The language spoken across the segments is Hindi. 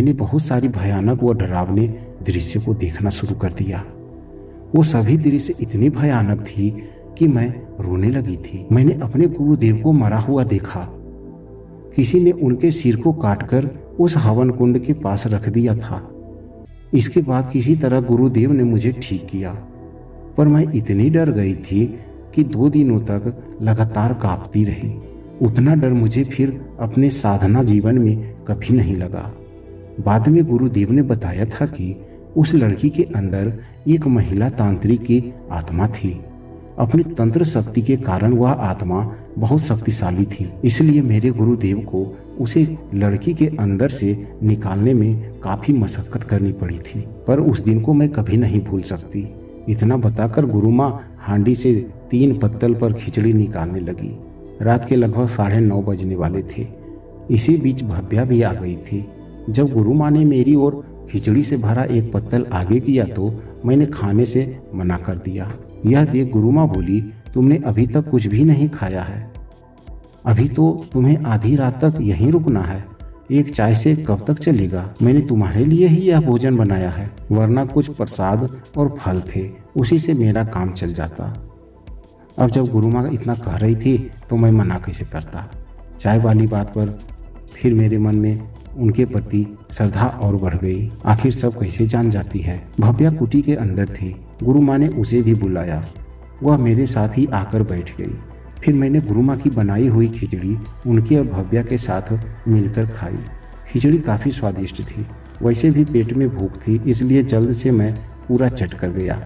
मैंने बहुत सारी भयानक व डरावने दृश्यों को देखना शुरू कर दिया। वो सभी दृश्य इतनी भयानक थी कि मैं रोने लगी थी। मैंने अपने गुरुदेव को मरा हुआ देखा। किसी ने उनके सिर को काटकर उस हवन कुंड के पास रख दिया था। इसके बाद किसी तरह गुरुदेव ने मुझे ठीक किया, पर मैं इतनी डर गई थी कि 2 दिनों तक लगातार कांपती रही। उतना डर मुझे फिर अपने साधना जीवन में कभी नहीं लगा। बाद में गुरुदेव ने बताया था कि उस लड़की के अंदर एक महिला तांत्रिक की आत्मा थी। अपनी तंत्र शक्ति के कारण वह आत्मा बहुत शक्तिशाली थी, इसलिए मेरे गुरुदेव को उसे लड़की के अंदर से निकालने में काफी मशक्कत करनी पड़ी थी, पर उस दिन को मैं कभी नहीं भूल सकती। इतना बताकर गुरु माँ हांडी से 3 पत्तल पर खिचड़ी निकालने लगी। रात के लगभग 9:30 बजने वाले थे। इसी बीच भव्या भी आ गई थी। जब गुरु माँ ने मेरी ओर खिचड़ी से भरा एक पत्तल आगे किया तो मैंने खाने से मना कर दिया। यह देख गुरु माँ बोली, तुमने अभी तक कुछ भी नहीं खाया है, अभी तो तुम्हें आधी रात तक यहीं रुकना है। एक चाय से कब तक चलेगा? मैंने तुम्हारे लिए ही यह भोजन बनाया है, वरना कुछ प्रसाद और फल थे, उसी से मेरा काम चल जाता। अब जब गुरु माँ इतना कह रही थी तो मैं मना कैसे करता। चाय वाली बात पर फिर मेरे मन में उनके प्रति श्रद्धा और बढ़ गई। आखिर सब कैसे जान जाती है। भव्या कुटी के अंदर थी। गुरु माँ ने उसे भी बुलाया। वह मेरे साथ ही आकर बैठ गई। फिर मैंने गुरु माँ की बनाई हुई खिचड़ी उनकी और भव्या के साथ मिलकर खाई। खिचड़ी काफ़ी स्वादिष्ट थी। वैसे भी पेट में भूख थी, इसलिए जल्द से मैं पूरा चट कर गया।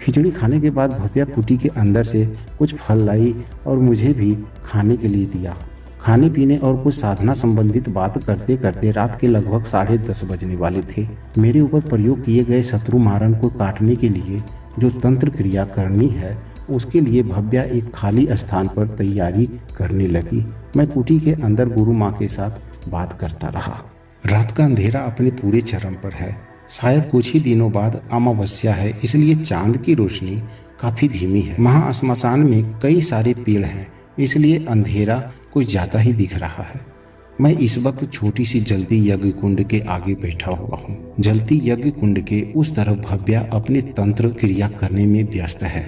खिचड़ी खाने के बाद भव्या कुटी के अंदर से कुछ फल लाई और मुझे भी खाने के लिए दिया। खाने पीने और कुछ साधना संबंधित बात करते करते रात के लगभग 10:30 बजने वाले थे। मेरे ऊपर प्रयोग किए गए शत्रु मारण को काटने के लिए जो तंत्र क्रिया करनी है, उसके लिए भव्या एक खाली स्थान पर तैयारी करने लगी। मैं कुटी के अंदर गुरु माँ के साथ बात करता रहा। रात का अंधेरा अपने पूरे चरम पर है। शायद कुछ ही दिनों बाद अमावस्या है, इसलिए चांद की रोशनी काफी धीमी है। वहाँ श्मशान में कई सारे पेड़ हैं, इसलिए अंधेरा कुछ ज्यादा ही दिख रहा है। मैं इस वक्त छोटी सी जलती यज्ञ कुंड के आगे बैठा हुआ हूँ। जलती यज्ञ कुंड के उस तरफ भव्या अपने तंत्र क्रिया करने में व्यस्त है।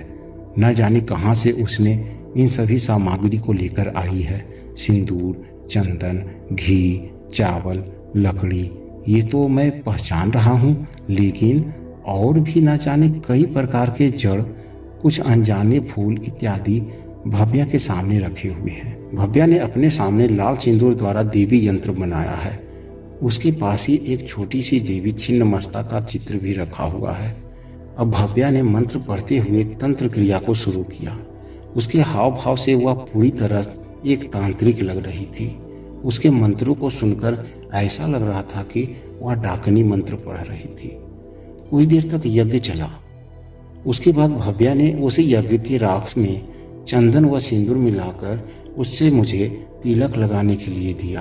न जाने कहाँ से उसने इन सभी सामग्री को लेकर आई है। सिंदूर, चंदन, घी, चावल, लकड़ी, ये तो मैं पहचान रहा हूँ, लेकिन और भी न जाने कई प्रकार के जड़, कुछ अनजाने फूल इत्यादि भव्या के सामने रखे हुए हैं। भव्या ने अपने सामने लाल सिंदूर द्वारा देवी यंत्र बनाया है। उसके पास ही एक छोटी सी देवी छिन्नमस्ता का चित्र भी रखा हुआ है। अब भव्या ने मंत्र पढ़ते हुए तंत्र क्रिया को शुरू किया। उसके हाव भाव से वह पूरी तरह एक तांत्रिक लग रही थी। उसके मंत्रों को सुनकर ऐसा लग रहा था कि वह डाकनी मंत्र पढ़ रही थी। कुछ देर तक यज्ञ चला। उसके बाद भव्या ने उसी यज्ञ के राख में चंदन व सिंदूर मिलाकर उससे मुझे तिलक लगाने के लिए दिया।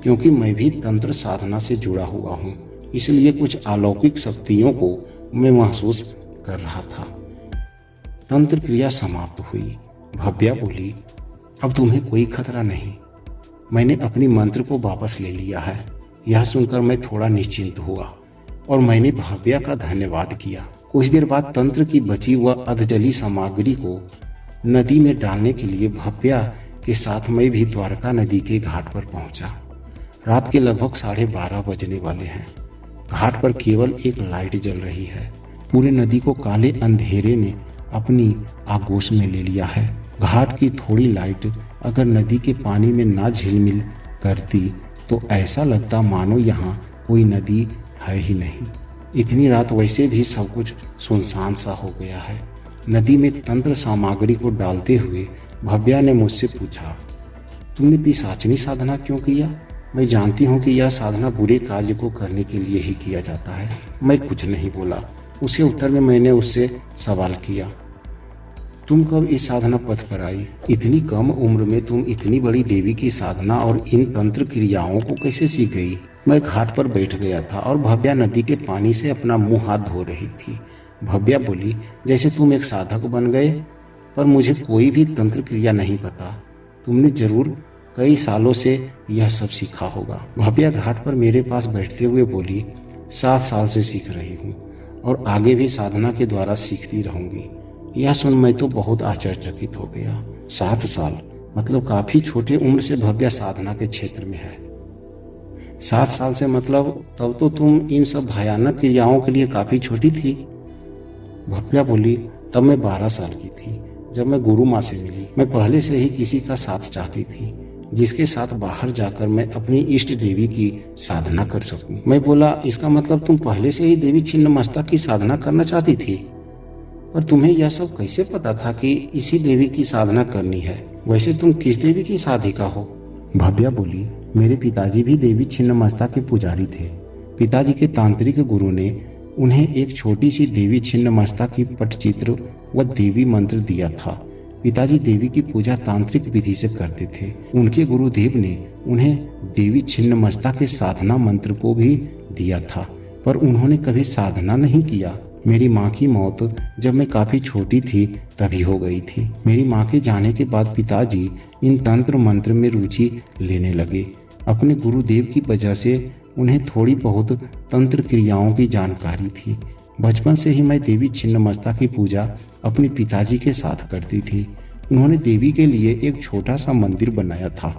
क्योंकि मैं भी तंत्र साधना से जुड़ा हुआ हूँ, इसलिए कुछ अलौकिक शक्तियों को मैं महसूस कर रहा था। तंत्र क्रिया समाप्त हुई। भव्या बोली, अब तुम्हें कोई खतरा नहीं, मैंने अपनी मंत्र को वापस ले लिया है। यह सुनकर मैं थोड़ा निश्चिंत हुआ और मैंने भव्या का धन्यवाद किया। कुछ देर बाद तंत्र की बची व अधजली सामग्री को नदी में डालने के लिए भव्या के साथ मैं भी द्वारका नदी के घाट पर पहुंचा। रात के लगभग 12:30 बजने वाले हैं। घाट पर केवल एक लाइट जल रही है। पूरे नदी को काले अंधेरे ने अपनी आगोश में ले लिया है। घाट की थोड़ी लाइट अगर नदी के पानी में ना झिलमिल करती तो ऐसा लगता मानो यहाँ कोई नदी है ही नहीं। इतनी रात वैसे भी सब कुछ सुनसान सा हो गया है। नदी में तंत्र सामग्री को डालते हुए भव्या ने मुझसे पूछा, तुमने पिशाचिनी साधना क्यों किया? मैं जानती हूँ कि यह साधना बुरे कार्य को करने के लिए ही किया जाता है। मैं कुछ नहीं बोला। उसे उत्तर में मैंने उससे सवाल किया, तुम कब इस साधना पथ पर आई? इतनी कम उम्र में तुम इतनी बड़ी देवी की साधना और इन तंत्र क्रियाओं को कैसे सीख गई? मैं घाट पर बैठ गया था और भव्या नदी के पानी से अपना मुंह हाथ धो रही थी। भव्या बोली, जैसे तुम एक साधक बन गए, पर मुझे कोई भी तंत्र क्रिया नहीं पता। तुमने जरूर कई सालों से यह सब सीखा होगा। भव्या घाट पर मेरे पास बैठते हुए बोली, 7 साल से सीख रही हूँ और आगे भी साधना के द्वारा सीखती रहूंगी। यह सुन मैं तो बहुत आश्चर्यचकित हो गया। 7 साल मतलब काफी छोटे उम्र से भव्या साधना के क्षेत्र में है। 7 साल से मतलब तब तो तुम इन सब भयानक क्रियाओं के लिए काफी छोटी थी। भव्या बोली, तब मैं 12 साल की थी जब मैं गुरु माँ से मिली। मैं पहले से ही किसी का साथ चाहती थी जिसके साथ बाहर जाकर मैं अपनी इष्ट देवी की साधना कर सकूं। मैं बोला, इसका मतलब तुम पहले से ही देवी छिन्नमस्ता की साधना करना चाहती थी, पर तुम्हें यह सब कैसे पता था कि इसी देवी की साधना करनी है? वैसे तुम किस देवी की साधिका हो? भव्या बोली, मेरे पिताजी भी देवी छिन्नमस्ता के पुजारी थे। पिताजी के तांत्रिक गुरु ने उन्हें एक छोटी सी देवी छिन्नमस्ता की पटचित्र व देवी मंत्र दिया था। पिताजी देवी की पूजा तांत्रिक विधि से करते थे। उनके गुरुदेव ने उन्हें देवी छिन्नमस्ता के साधना मंत्र को भी दिया था, पर उन्होंने कभी साधना नहीं किया। मेरी माँ की मौत जब मैं काफी छोटी थी तभी हो गई थी। मेरी माँ के जाने के बाद पिताजी इन तंत्र मंत्र में रुचि लेने लगे। अपने गुरुदेव की वजह से उन्हें थोड़ी बहुत तंत्र क्रियाओं की जानकारी थी। बचपन से ही मैं देवी छिन्नमस्ता की पूजा अपने पिताजी के साथ करती थी। उन्होंने देवी के लिए एक छोटा सा मंदिर बनाया था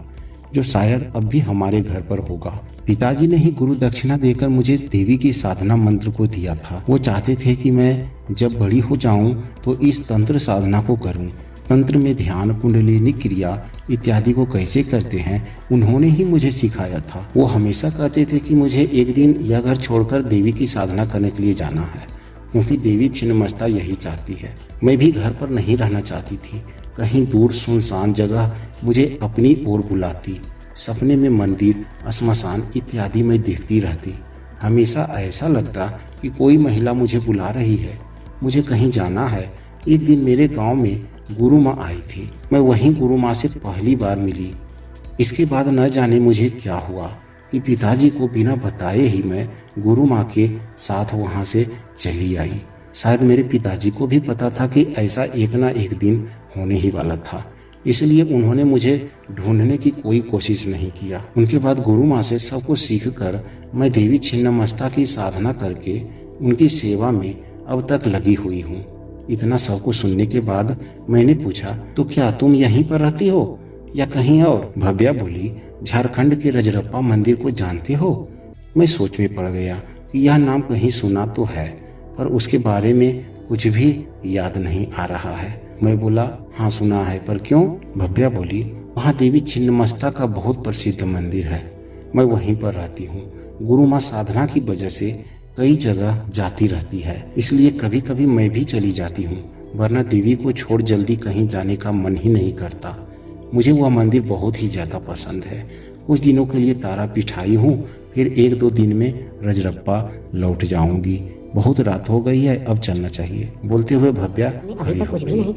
जो शायद अब भी हमारे घर पर होगा। पिताजी ने ही गुरु दक्षिणा देकर मुझे देवी की साधना मंत्र को दिया था। वो चाहते थे कि मैं जब बड़ी हो जाऊं तो इस तंत्र साधना को करूं। तंत्र में ध्यान, कुंडलिनी क्रिया इत्यादि को कैसे करते हैं उन्होंने ही मुझे सिखाया था। वो हमेशा कहते थे कि मुझे एक दिन यह घर छोड़कर देवी की साधना करने के लिए जाना है, क्योंकि देवी छिन्नमस्ता यही चाहती है। मैं भी घर पर नहीं रहना चाहती थी। कहीं दूर सुनसान जगह मुझे अपनी ओर बुलाती। सपने में मंदिर, श्मशान इत्यादि मैं देखती रहती। हमेशा ऐसा लगता कि कोई महिला मुझे बुला रही है, मुझे कहीं जाना है। एक दिन मेरे गांव में गुरु माँ आई थी। मैं वहीं गुरु माँ से पहली बार मिली। इसके बाद न जाने मुझे क्या हुआ कि पिताजी को बिना बताए ही मैं गुरु माँ के साथ वहाँ से चली आई। शायद मेरे पिताजी को भी पता था कि ऐसा एक ना एक दिन होने ही वाला था, इसलिए उन्होंने मुझे ढूंढने की कोई कोशिश नहीं किया। उनके बाद गुरु माँ से सब कुछ सीख कर मैं देवी छिन्नमस्ता की साधना करके उनकी सेवा में अब तक लगी हुई हूँ। इतना सब कुछ सुनने के बाद मैंने पूछा, तो क्या तुम यहीं पर रहती हो या कहीं और? भव्या बोली, झारखंड के रजरप्पा मंदिर को जानते हो? मैं सोच में पड़ गया कि यह नाम कहीं सुना तो है, पर उसके बारे में कुछ भी याद नहीं आ रहा है। मैं बोला, हाँ सुना है, पर क्यों? भव्या बोली, वहाँ देवी छिन्नमस्ता का बहुत प्रसिद्ध मंदिर है। मैं वहीं पर रहती हूँ। गुरु माँ साधना की वजह से कई जगह जाती रहती है, इसलिए कभी कभी मैं भी चली जाती हूँ, वरना देवी को छोड़ जल्दी कहीं जाने का मन ही नहीं करता। मुझे वह मंदिर बहुत ही ज्यादा पसंद है। कुछ दिनों के लिए तारापीठ आई हूँ, फिर 1-2 दिन में रजरप्पा लौट जाऊंगी। बहुत रात हो गई है, अब चलना चाहिए। बोलते हुए भव्या खड़ी हो गई।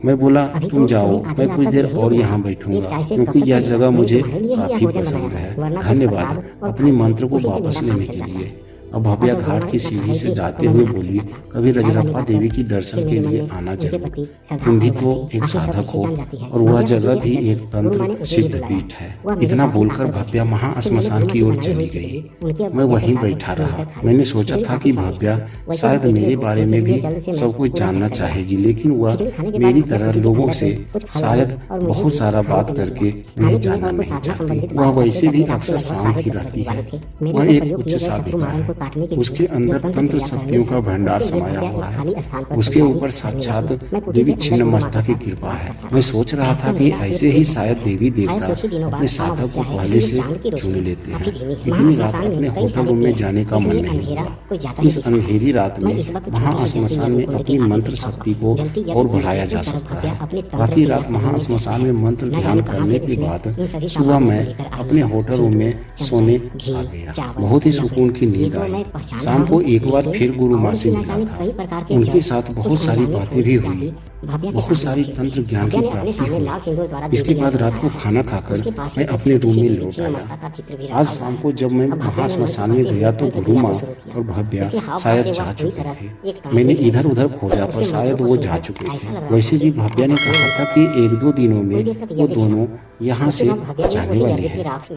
मैं बोला, तुम जाओ, मैं कुछ देर और यहाँ बैठूंगा, क्योंकि यह जगह मुझे काफी पसंद है। धन्यवाद अपने मंत्र को वापस लेने के लिए। अब भव्या घाट की सीढ़ी से जाते हुए बोली, कभी रजरप्पा देवी की दर्शन के लिए आना जरूर। तुम भी तो एक साधक हो और वह जगह भी एक तंत्र सिद्ध पीठ है। इतना बोलकर भव्या महाश्मशान की ओर चली गई। मैं वहीं बैठा रहा। मैंने सोचा था कि भव्या शायद मेरे बारे में भी सब कुछ जानना चाहेगी, लेकिन वह मेरी तरह लोगों से शायद बहुत सारा बात करके उन्हें जानना नहीं चाहती। वह वैसे भी अक्सर शांत ही रहती है। वह एक उच्च साधिका है। उसके अंदर तंत्र शक्तियों का भंडार समाया हुआ है। उसके ऊपर साक्षात देवी छिन्नमस्ता की कृपा है। मैं सोच रहा था कि ऐसे ही शायद देवी देवता अपने साधक को पहले से चुन लेते हैं। इतनी रात अपने होटल रूम में जाने का मन नहीं हुआ। इस अंधेरी रात में महाश्मशान में अपनी मंत्र शक्ति को और बढ़ाया जा सकता है। बाकी रात महाश्मशान में मंत्र ध्यान करने के बाद सुबह मैं अपने होटल रूम में सोने आ गया। बहुत ही सुकून की नींद आई। थी। शाम को एक बार फिर गुरु माँ से मिला था। उनके साथ बहुत सारी बातें भी हुई, बहुत सारी तंत्र ज्ञान की प्राप्ति हुई। इसके बाद रात को खाना खाकर मैं अपने रूम में लौट आया। आज शाम को जब मैं वहाँ स्मशान में गया तो गुरु माँ और भव्या शायद जा चुके थे। मैंने इधर उधर खोजा पर शायद वो जा चुके थे। वैसे भी भव्या ने कहा था कि 1-2 दिनों में वो दोनों यहाँ से जाने वाले हैं।